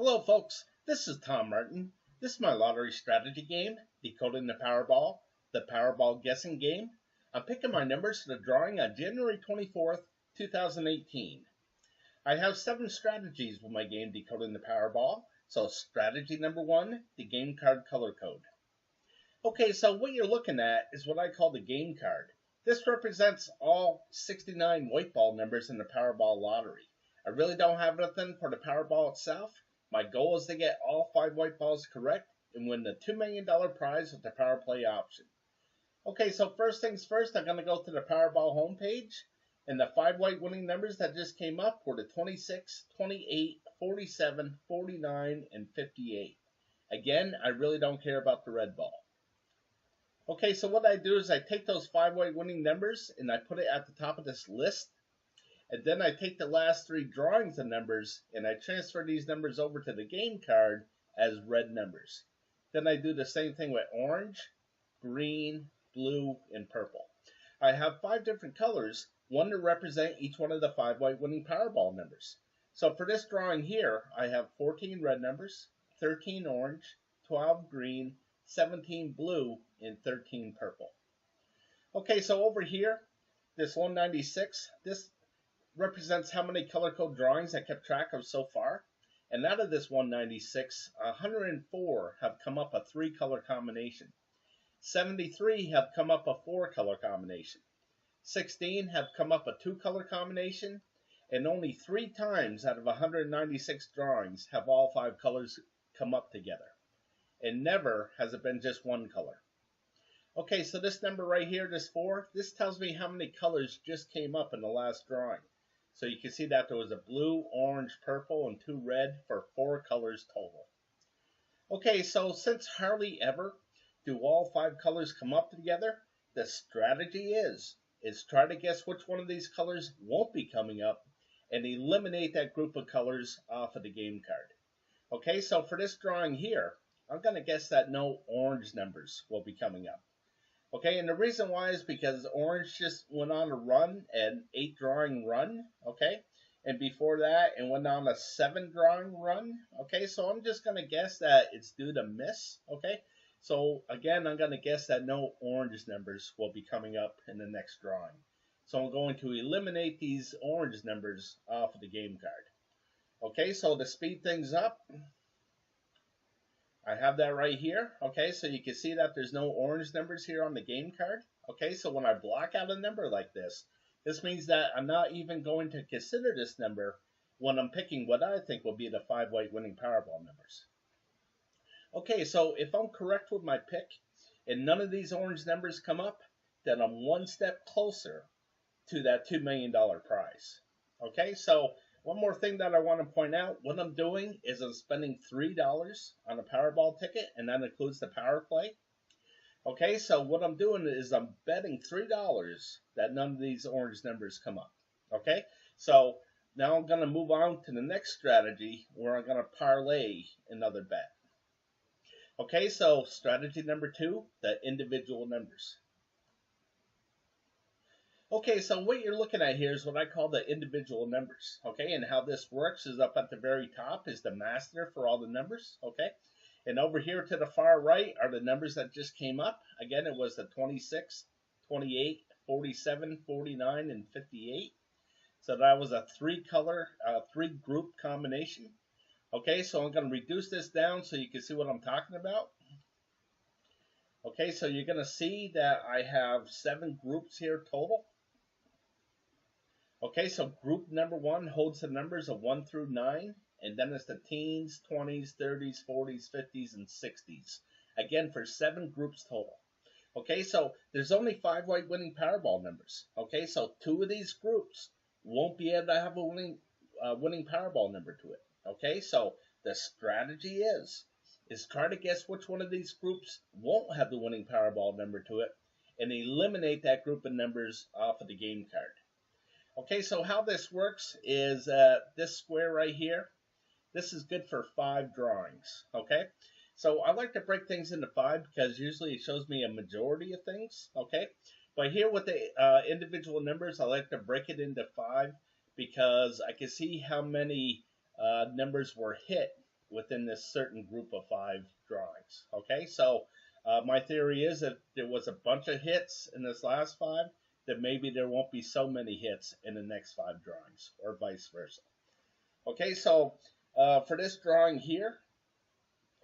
Hello folks, this is Tom Martin. This is my lottery strategy game, Decoding the Powerball, the Powerball guessing game. I'm picking my numbers for the drawing on January 24th, 2018. I have 7 strategies with my game Decoding the Powerball. So strategy number 1, the game card color code. Okay, so what you're looking at is what I call the game card. This represents all 69 white ball numbers in the Powerball lottery. I really don't have anything for the Powerball itself. My goal is to get all 5 white balls correct and win the $2 million prize with the Power Play option. Okay, so first things first, I'm going to go to the Powerball homepage, and the 5 white winning numbers that just came up were the 26, 28, 47, 49, and 58. Again, I really don't care about the red ball. Okay, so what I do is I take those 5 white winning numbers and I put it at the top of this list. And then I take the last 3 drawings of numbers and I transfer these numbers over to the game card as red numbers. Then I do the same thing with orange, green, blue, and purple. I have 5 different colors, one to represent each one of the 5 white winning Powerball numbers. So for this drawing here, I have 14 red numbers, 13 orange, 12 green, 17 blue, and 13 purple. Okay, so over here, this 196, this represents how many color code drawings I kept track of so far. And out of this 196, 104 have come up a 3 color combination. 73 have come up a 4 color combination. 16 have come up a 2 color combination. And only 3 times out of 196 drawings have all 5 colors come up together. And never has it been just 1 color. Okay, so this number right here, this 4, this tells me how many colors just came up in the last drawing. So you can see that there was a blue, orange, purple, and 2 red for 4 colors total. Okay, so since hardly ever do all 5 colors come up together, the strategy is try to guess which one of these colors won't be coming up and eliminate that group of colors off of the game card. Okay, so for this drawing here, I'm going to guess that no orange numbers will be coming up. Okay, and the reason why is because orange just went on a run, an 8 drawing run, okay? And before that, it went on a 7 drawing run, okay? So I'm just going to guess that it's due to miss, okay? So again, I'm going to guess that no orange numbers will be coming up in the next drawing. So I'm going to eliminate these orange numbers off of the game card. Okay, so to speed things up, I have that right here. Okay, so you can see that there's no orange numbers here on the game card. Okay, so when I block out a number like this means that I'm not even going to consider this number when I'm picking what I think will be the 5 white winning Powerball numbers. Okay, so if I'm correct with my pick and none of these orange numbers come up, then I'm 1 step closer to that $2 million prize. Okay, so one more thing that I want to point out, what I'm doing is I'm spending $3 on a Powerball ticket, and that includes the Power Play. Okay, so what I'm doing is I'm betting $3 that none of these orange numbers come up. Okay, so now I'm going to move on to the next strategy where I'm going to parlay another bet. Okay, so strategy number 2, the individual numbers. Okay, so what you're looking at here is what I call the individual numbers, okay? And how this works is up at the very top is the master for all the numbers, okay? And over here to the far right are the numbers that just came up. Again, it was the 26, 28, 47, 49, and 58. So that was a 3 group combination. Okay, so I'm going to reduce this down so you can see what I'm talking about. Okay, so you're going to see that I have 7 groups here total. Okay, so group number 1 holds the numbers of 1 through 9, and then it's the teens, 20s, 30s, 40s, 50s, and 60s. Again, for 7 groups total. Okay, so there's only 5 white winning Powerball numbers. Okay, so 2 of these groups won't be able to have a winning Powerball number to it. Okay, so the strategy is try to guess which one of these groups won't have the winning Powerball number to it, and eliminate that group of numbers off of the game card. Okay, so how this works is this square right here, this is good for 5 drawings, okay? So I like to break things into 5 because usually it shows me a majority of things, okay? But here with the individual numbers, I like to break it into 5 because I can see how many numbers were hit within this certain group of 5 drawings. Okay, so my theory is that there was a bunch of hits in this last 5, that maybe there won't be so many hits in the next 5 drawings, or vice versa. Okay, so for this drawing here,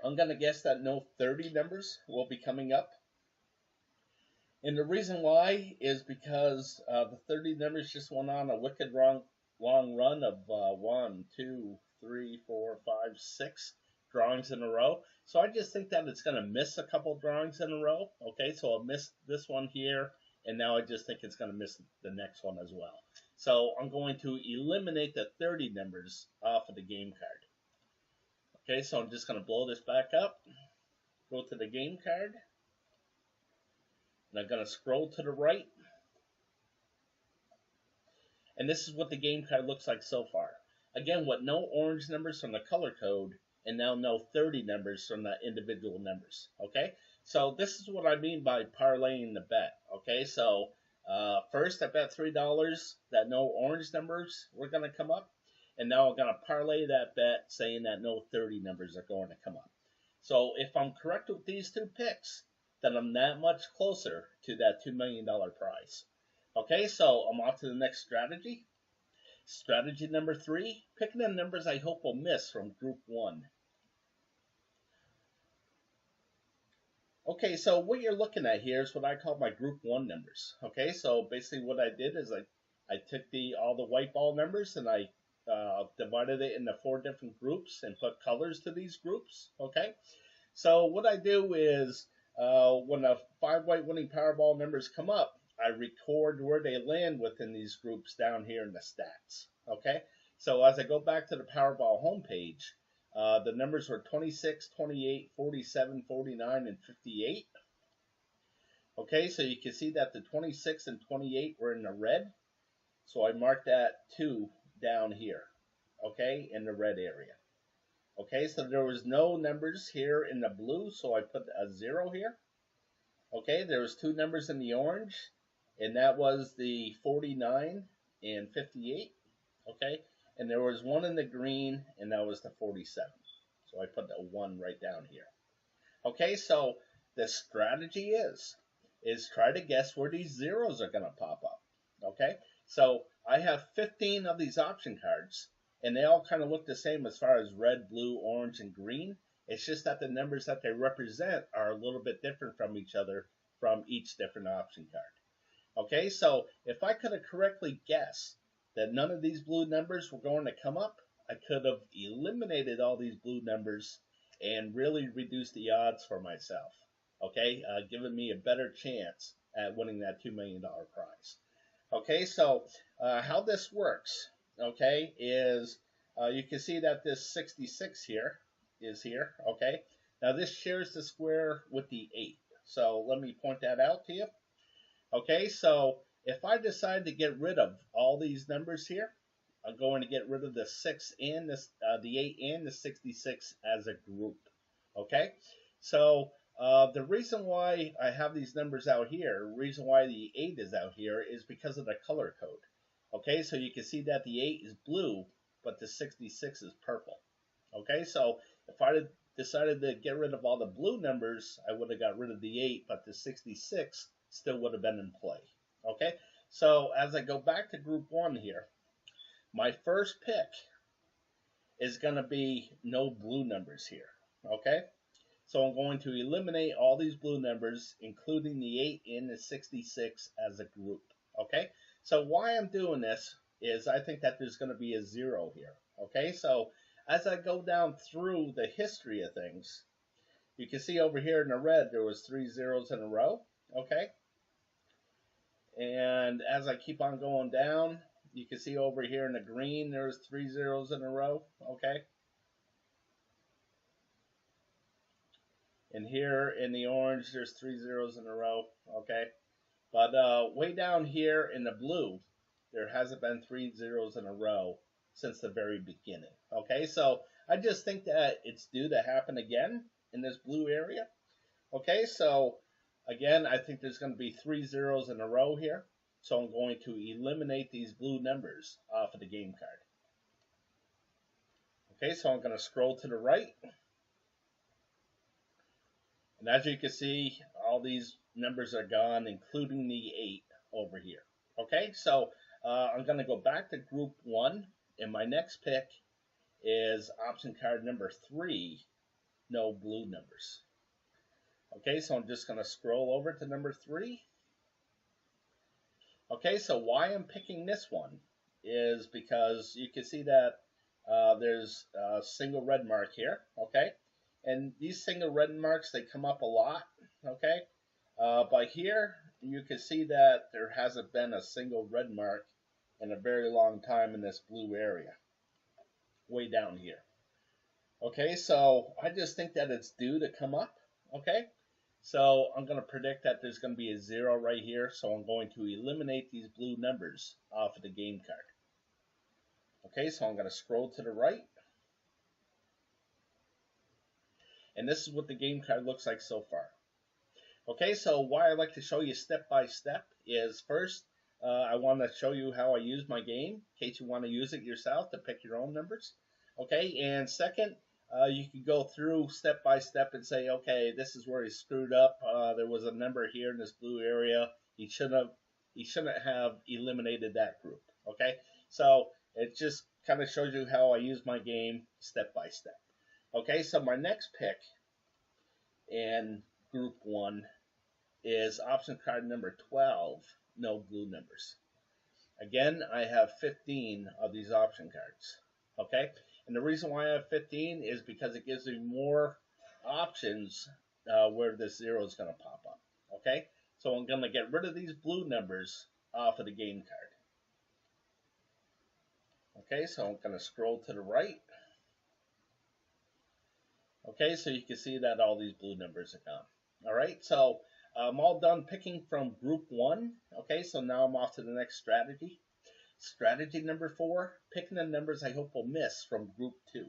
I'm going to guess that no 30 numbers will be coming up. And the reason why is because the 30 numbers just went on a wicked long run of 1, 2, 3, 4, 5, 6 drawings in a row. So I just think that it's going to miss a couple drawings in a row. Okay, so I'll miss this one here, and now I just think it's going to miss the next one as well. So I'm going to eliminate the 30 numbers off of the game card. Okay, so I'm just going to blow this back up, go to the game card, and I'm going to scroll to the right. And this is what the game card looks like so far. Again, with no orange numbers from the color code, and now no 30 numbers from the individual numbers. Okay, so this is what I mean by parlaying the bet. Okay, so first I bet $3 that no orange numbers were going to come up. And now I'm going to parlay that bet saying that no 30 numbers are going to come up. So if I'm correct with these 2 picks, then I'm that much closer to that $2 million prize. Okay, so I'm on to the next strategy. Strategy number 3, picking the numbers I hope will miss from group 1. Okay, so what you're looking at here is what I call my group 1 numbers. Okay, so basically what I did is I took all the white ball numbers and I divided it into 4 different groups and put colors to these groups. Okay, so what I do is when the 5 white winning Powerball numbers come up, I record where they land within these groups down here in the stats. Okay, so as I go back to the Powerball homepage, the numbers were 26, 28, 47, 49, and 58. Okay, so you can see that the 26 and 28 were in the red, so I marked that 2 down here, okay, in the red area. Okay, so there was no numbers here in the blue, so I put a 0 here. Okay, there was 2 numbers in the orange, and that was the 49 and 58. Okay, and there was 1 in the green, and that was the 47. So I put a 1 right down here. Okay, so the strategy is try to guess where these zeros are going to pop up. Okay, so I have 15 of these option cards, and they all kind of look the same as far as red, blue, orange, and green. It's just that the numbers that they represent are a little bit different from each other from each different option card. Okay, so if I could have correctly guessed that none of these blue numbers were going to come up, I could have eliminated all these blue numbers and really reduced the odds for myself. Okay, giving me a better chance at winning that $2 million prize. Okay, so how this works, okay, is you can see that this 66 here is here, okay. Now this shares the square with the 8. So let me point that out to you. Okay, so if I decide to get rid of all these numbers here, I'm going to get rid of the 6 and the 8 and the 66 as a group. Okay, so the reason why I have these numbers out here, the reason why the 8 is out here is because of the color code. Okay, so you can see that the 8 is blue, but the 66 is purple. Okay, so if I had decided to get rid of all the blue numbers, I would have got rid of the 8, but the 66 still would have been in play. Okay, so as I go back to group 1 here, my first pick is going to be no blue numbers here. Okay, so I'm going to eliminate all these blue numbers, including the 8 and the 66 as a group. Okay, so why I'm doing this is I think that there's going to be a 0 here. Okay, so as I go down through the history of things, you can see over here in the red there was 3 zeros in a row. Okay, and as I keep on going down, you can see over here in the green there's 3 zeros in a row. Okay, and here in the orange there's 3 zeros in a row. Okay, but way down here in the blue there hasn't been 3 zeros in a row since the very beginning. Okay, so I just think that it's due to happen again in this blue area. Okay, so again, I think there's going to be 3 zeros in a row here. So I'm going to eliminate these blue numbers off of the game card. Okay, so I'm going to scroll to the right. And as you can see, all these numbers are gone, including the 8 over here. Okay, so I'm going to go back to group 1, and my next pick is option card number 3, no blue numbers. Okay, so I'm just going to scroll over to number 3. Okay, so why I'm picking this one is because you can see that there's a single red mark here, okay? And these single red marks, they come up a lot, okay? But here, you can see that there hasn't been a single red mark in a very long time in this blue area, way down here. Okay, so I just think that it's due to come up, okay? So I'm going to predict that there's going to be a 0 right here, so I'm going to eliminate these blue numbers off of the game card. Okay, so I'm going to scroll to the right. And this is what the game card looks like so far. Okay, so why I like to show you step by step is first, I want to show you how I use my game, in case you want to use it yourself to pick your own numbers. Okay, and second, you can go through step by step and say, okay, this is where he screwed up. There was a number here in this blue area. He shouldn't have eliminated that group. Okay, so it just kind of shows you how I use my game step by step. Okay, so my next pick in group 1 is option card number 12, no blue numbers. Again, I have 15 of these option cards. Okay, and the reason why I have 15 is because it gives me more options where this 0 is going to pop up. Okay, so I'm going to get rid of these blue numbers off of the game card. Okay, so I'm going to scroll to the right. Okay, so you can see that all these blue numbers are gone. All right, so I'm all done picking from group 1. Okay, so now I'm off to the next strategy. Strategy number 4, picking the numbers I hope will miss from group 2.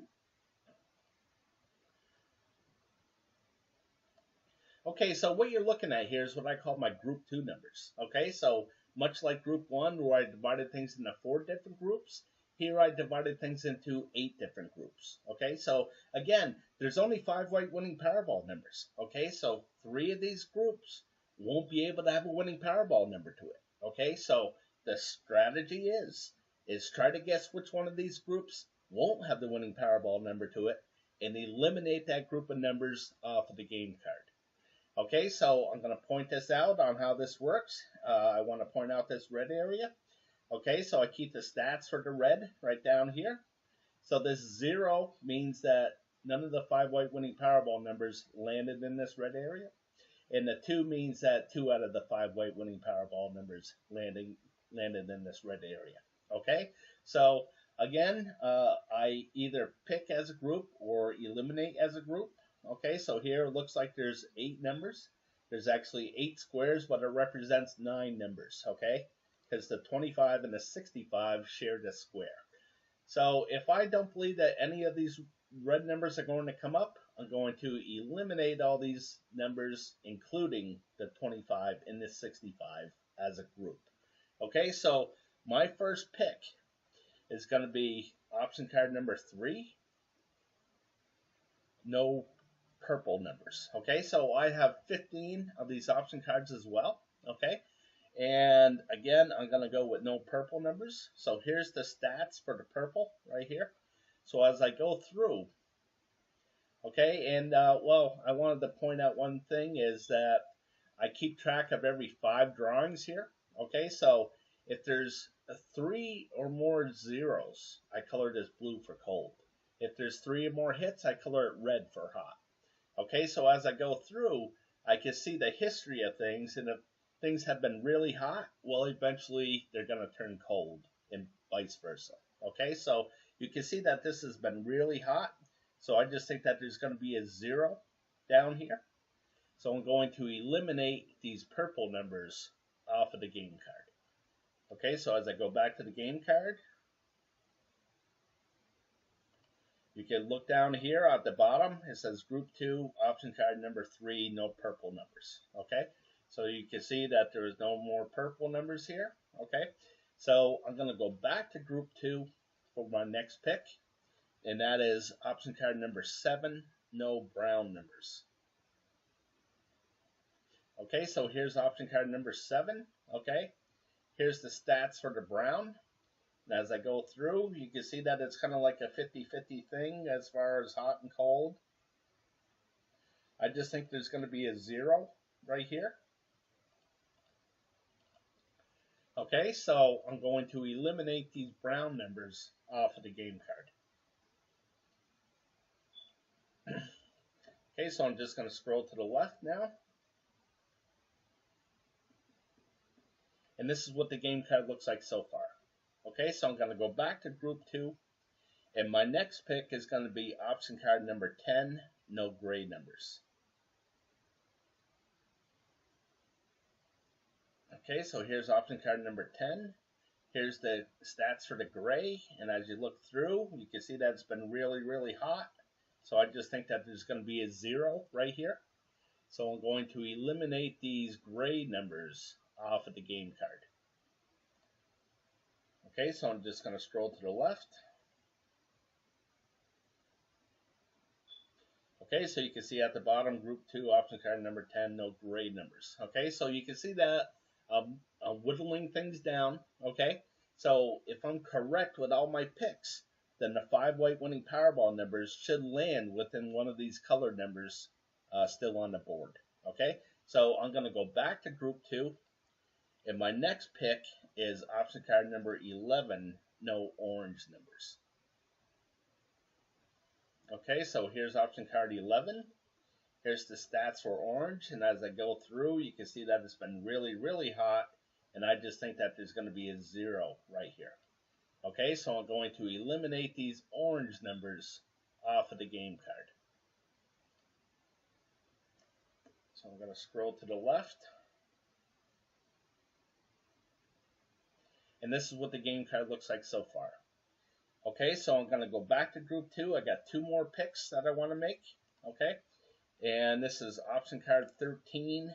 Okay, so what you're looking at here is what I call my group 2 numbers. Okay, so much like group 1 where I divided things into 4 different groups, here I divided things into 8 different groups. Okay, so again, there's only 5 white winning Powerball numbers. Okay, so 3 of these groups won't be able to have a winning Powerball number to it. Okay, so the strategy is try to guess which one of these groups won't have the winning Powerball number to it and eliminate that group of numbers off of the game card. Okay, so I'm going to point this out on how this works. I want to point out this red area. Okay, so I keep the stats for the red right down here. So this 0 means that none of the 5 white winning Powerball numbers landed in this red area. And the 2 means that 2 out of the 5 white winning Powerball numbers landed in this red area. Okay, so again, I either pick as a group or eliminate as a group. Okay, so here it looks like there's 8 numbers. There's actually 8 squares, but it represents 9 numbers. Okay, because the 25 and the 65 share this square. So if I don't believe that any of these red numbers are going to come up, I'm going to eliminate all these numbers, including the 25 and the 65 as a group. Okay, so my first pick is going to be option card number 3, no purple numbers. Okay, so I have 15 of these option cards as well. Okay, and again, I'm going to go with no purple numbers. So here's the stats for the purple right here. So as I go through, okay, and well, I wanted to point out one thing is that I keep track of every 5 drawings here. Okay, so if there's 3 or more zeros, I color this blue for cold. If there's 3 or more hits, I color it red for hot. Okay, so as I go through, I can see the history of things, and if things have been really hot, well, eventually they're going to turn cold, and vice versa. Okay, so you can see that this has been really hot, so I just think that there's going to be a 0 down here. So I'm going to eliminate these purple numbers off of the game card. Okay, so as I go back to the game card, you can look down here at the bottom. It says Group 2, option card number 3, no purple numbers. Okay, so you can see that there is no more purple numbers here. Okay, so I'm going to go back to Group 2 for my next pick. and that is option card number 7, no brown numbers. Okay, so here's option card number 7. Okay, here's the stats for the brown. And as I go through, you can see that it's kind of like a 50-50 thing as far as hot and cold. I just think there's going to be a 0 right here. Okay, so I'm going to eliminate these brown numbers off of the game card. Okay, so I'm just going to scroll to the left now. And this is what the game card looks like so far. Okay, so I'm going to go back to group 2. And my next pick is going to be option card number 10, no gray numbers. Okay, so here's option card number 10. Here's the stats for the gray. And as you look through, you can see that it's been really, really hot. So I just think that there's going to be a 0 right here. So I'm going to eliminate these gray numbers off of the game card. Okay, so I'm just going to scroll to the left. Okay, so you can see at the bottom, group 2, option card number 10, no gray numbers. Okay, so you can see that I'm whittling things down. Okay, so if I'm correct with all my picks, then the 5 white winning Powerball numbers should land within one of these colored numbers still on the board. Okay, so I'm going to go back to group 2. And my next pick is option card number 11, no orange numbers. Okay, so here's option card 11. Here's the stats for orange. And as I go through, you can see that it's been really, really hot. And I just think that there's going to be a 0 right here. Okay, so I'm going to eliminate these orange numbers off of the game card. So I'm going to scroll to the left. And this is what the game card looks like so far. Okay, so I'm going to go back to group 2. I got 2 more picks that I want to make. Okay, and this is option card 13,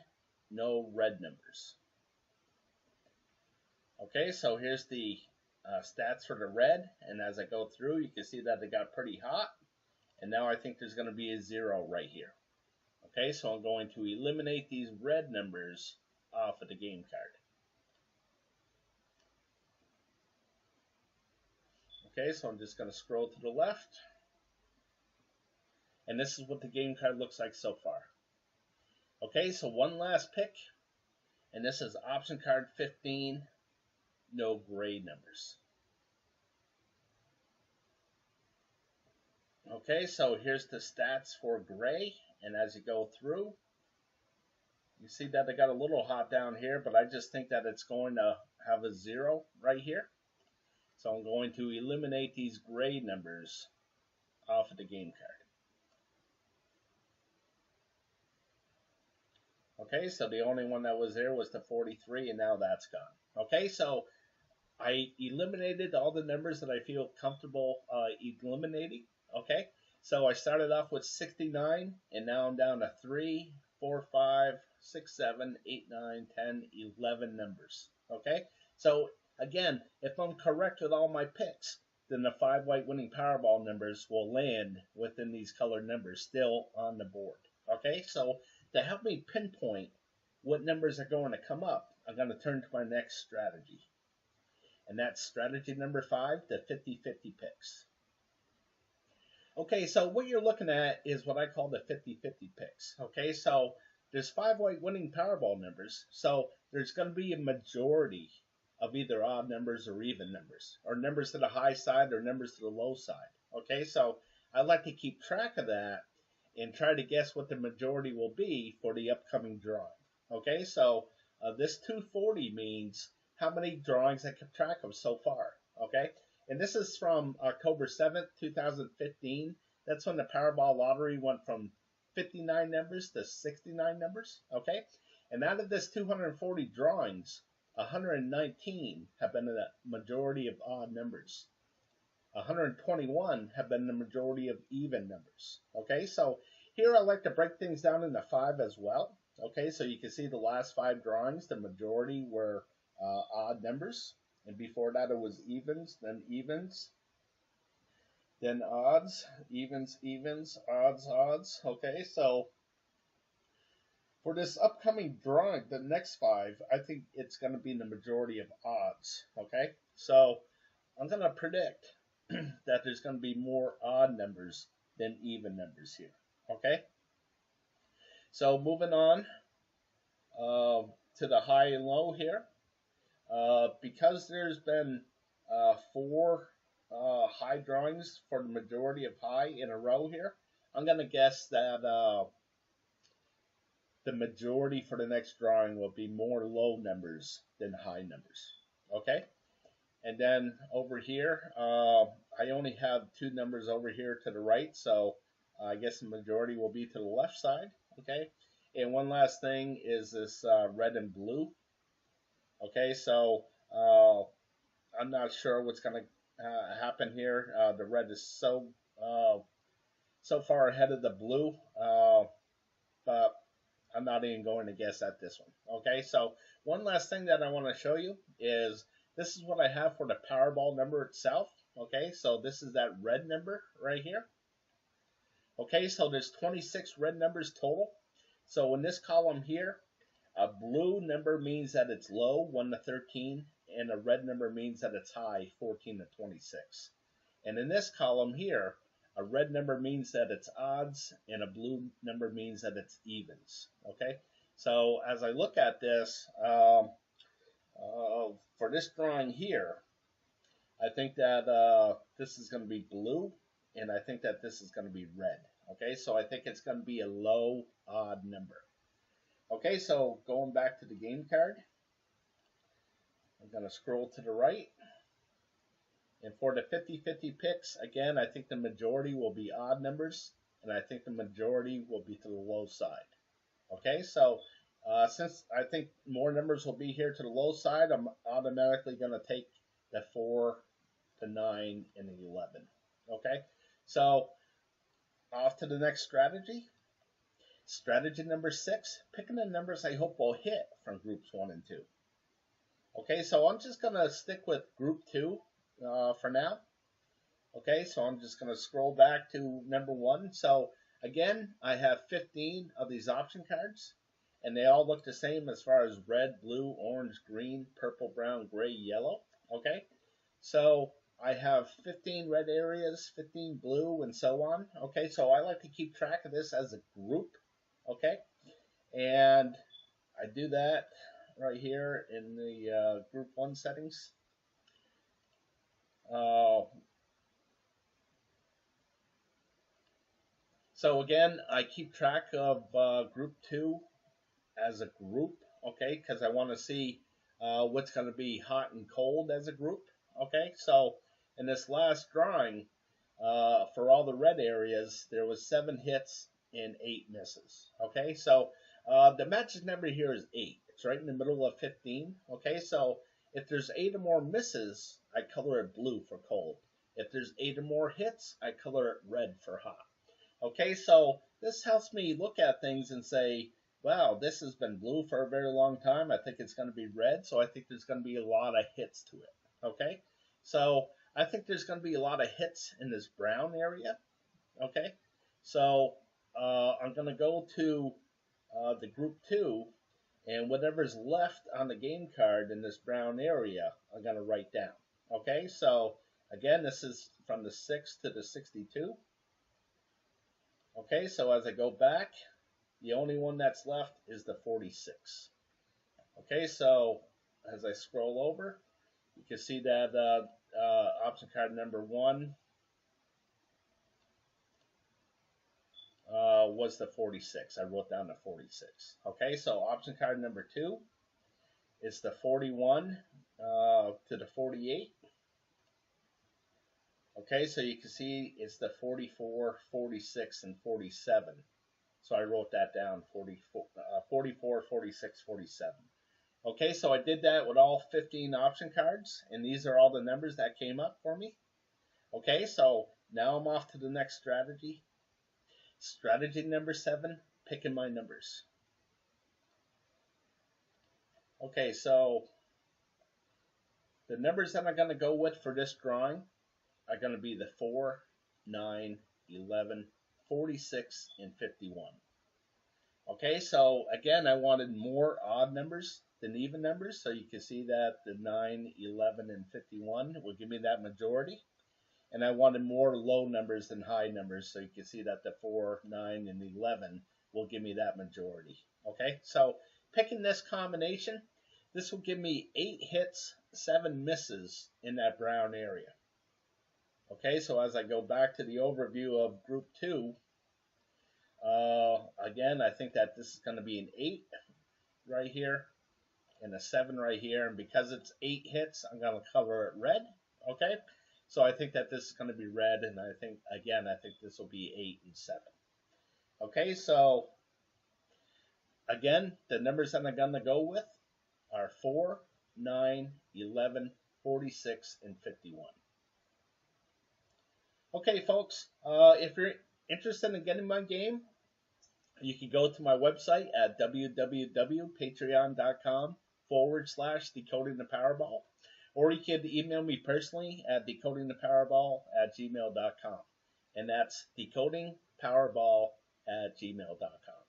no red numbers. Okay, so here's the stats for the red. And as I go through, you can see that they got pretty hot. And now I think there's going to be a 0 right here. Okay, so I'm going to eliminate these red numbers off of the game card. Okay, so I'm just going to scroll to the left. And this is what the game card looks like so far. Okay, so one last pick. And this is option card 15, no gray numbers. Okay, so here's the stats for gray. And as you go through, you see that they got a little hot down here, but I just think that it's going to have a 0 right here. So I'm going to eliminate these gray numbers off of the game card. Okay, so the only one that was there was the 43, and now that's gone. Okay, so I eliminated all the numbers that I feel comfortable eliminating. Okay, so I started off with 69, and now I'm down to 3, 4, 5, 6, 7, 8, 9, 10, 11 numbers. Okay, so again, if I'm correct with all my picks, then the 5 white winning Powerball numbers will land within these colored numbers still on the board. Okay, so to help me pinpoint what numbers are going to come up, I'm going to turn to my next strategy. And that's strategy number 5, the 50-50 picks. Okay, so what you're looking at is what I call the 50-50 picks. Okay, so there's 5 white winning Powerball numbers, so there's going to be a majority of either odd numbers or even numbers, or numbers to the high side or numbers to the low side. Okay, so I like to keep track of that and try to guess what the majority will be for the upcoming drawing. Okay, so this 240 means how many drawings I kept track of so far. Okay, and this is from October 7th, 2015. That's when the Powerball lottery went from 59 numbers to 69 numbers. Okay, and out of this 240 drawings, 119 have been the majority of odd numbers. 121 have been the majority of even numbers. Okay, so here I like to break things down into 5 as well. Okay, so you can see the last 5 drawings, the majority were odd numbers. And before that it was evens, then evens. then odds, evens, evens, odds, odds. Okay, so for this upcoming drawing, the next 5, I think it's going to be the majority of odds. Okay, so I'm going to predict that there's going to be more odd numbers than even numbers here. Okay, so moving on to the high and low here. Because there's been 4 high drawings for the majority of high in a row here, I'm going to guess that the majority for the next drawing will be more low numbers than high numbers. Okay? And then over here, I only have 2 numbers over here to the right, so I guess the majority will be to the left side. Okay? And one last thing is this red and blue. Okay, so I'm not sure what's going to happen here. The red is so far ahead of the blue, but I'm not even going to guess at this one. Okay, so one last thing that I want to show you is this is what I have for the Powerball number itself. Okay, so this is that red number right here. Okay, so there's 26 red numbers total. So in this column here, a blue number means that it's low, 1 to 13, and a red number means that it's high, 14 to 26. And in this column here, a red number means that it's odds, and a blue number means that it's evens. Okay, so as I look at this, for this drawing here, I think that this is going to be blue, and I think that this is going to be red. Okay, so I think it's going to be a low odd number. Okay, so going back to the game card, I'm going to scroll to the right. And for the 50-50 picks, again, I think the majority will be odd numbers, and I think the majority will be to the low side. Okay, so since I think more numbers will be here to the low side, I'm automatically going to take the 4, the 9, and the 11. Okay, so off to the next strategy. Strategy number 6, picking the numbers I hope will hit from groups 1 and 2. Okay, so I'm just going to stick with group 2 for now. Okay, so I'm just going to scroll back to number 1. So again, I have 15 of these option cards, and they all look the same as far as red, blue, orange, green, purple, brown, gray, yellow. Okay, so I have 15 red areas, 15 blue, and so on. Okay, so I like to keep track of this as a group. Okay, and I do that right here in the group 1 settings. So again, I keep track of group 2 as a group, okay, because I want to see what's going to be hot and cold as a group. Okay, so in this last drawing, for all the red areas, there was 7 hits and 8 misses. Okay, so the magic number here is 8. It's right in the middle of 15. Okay, so if there's 8 or more misses, I color it blue for cold. If there's 8 or more hits, I color it red for hot. Okay, so this helps me look at things and say, wow, this has been blue for a very long time. I think it's going to be red, so I think there's going to be a lot of hits to it. Okay, so I think there's going to be a lot of hits in this brown area. Okay, so I'm going to go to the group 2, and whatever's left on the game card in this brown area, I'm going to write down. Okay, so again, this is from the 6 to the 62. Okay, so as I go back, the only one that's left is the 46. Okay, so as I scroll over, you can see that option card number 1 was the 46. I wrote down the 46. Okay, so option card number 2 is the 41 to the 48. Okay, so you can see it's the 44, 46, and 47. So I wrote that down, 44, 46, 47. Okay, so I did that with all 15 option cards, and these are all the numbers that came up for me. Okay, so now I'm off to the next strategy. Strategy number 7, picking my numbers. Okay, so the numbers that I'm going to go with for this drawing are going to be the 4, 9, 11, 46, and 51. Okay, so again, I wanted more odd numbers than even numbers, so you can see that the 9, 11, and 51 will give me that majority. And I wanted more low numbers than high numbers, so you can see that the 4, 9, and 11 will give me that majority. Okay, so picking this combination, this will give me 8 hits, 7 misses in that brown area. Okay, so as I go back to the overview of Group 2, again, I think that this is going to be an 8 right here and a 7 right here. And because it's 8 hits, I'm going to color it red. Okay, so I think that this is going to be red. And I think, again, I think this will be 8 and 7. Okay, so again, the numbers that I'm going to go with are 4, 9, 11, 46, and 51. Okay, folks, if you're interested in getting my game, you can go to my website at www.patreon.com/Decoding the Powerball, or you can email me personally at decodingthepowerball@gmail.com, and that's decodingpowerball@gmail.com.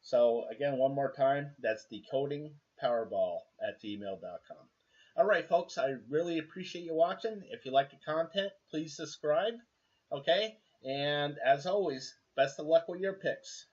So again, one more time, that's decodingpowerball@gmail.com. All right, folks, I really appreciate you watching. If you like the content, please subscribe. Okay, and as always, best of luck with your picks.